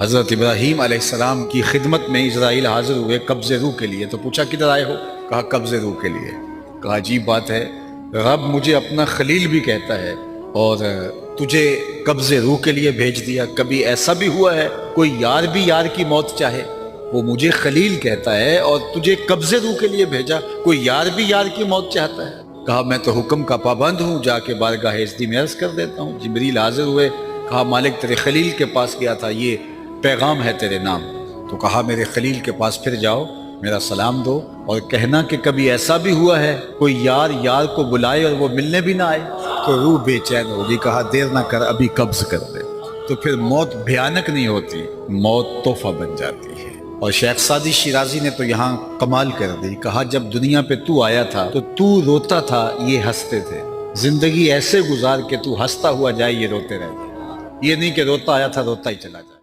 हज़रत इब्राहीम अलैहिस्सलाम की खिदमत में इज़राइल हाजिर हुए कब्ज़े रूह के लिए। तो पूछा किधर आए हो? कहा कब्ज़े रूह के लिए। कहा अजीब बात है, रब मुझे अपना खलील भी कहता है और तुझे कब्ज़े रूह के लिए भेज दिया। कभी ऐसा भी हुआ है कोई यार भी यार की मौत चाहे? वो मुझे खलील कहता है और तुझे कब्ज़े रूह के लिए भेजा। कोई यार भी यार की मौत चाहता है? कहा मैं तो हुक्म का पाबंद हूँ, जाके बारगाह इज़्ज़त में अर्ज़ कर देता हूँ। जिब्रील हाजिर हुए। कहा मालिक तेरे खलील के पास गया था, ये पैगाम है तेरे नाम। तो कहा मेरे खलील के पास फिर जाओ, मेरा सलाम दो और कहना कि कभी ऐसा भी हुआ है कोई यार यार को बुलाए और वो मिलने भी ना आए। तो रूह बेचैन होगी। कहा देर ना कर, अभी कब्ज कर दे। तो फिर मौत भयानक नहीं होती, मौत तोहफा बन जाती है। और शेख सादी शिराजी ने तो यहाँ कमाल कर दी। कहा जब दुनिया पे तू आया था तो तू रोता था, ये हंसते थे। जिंदगी ऐसे गुजार के तू हंसता हुआ जाए, ये रोते रहते। ये नहीं कि रोता आया था रोता ही चला जाए।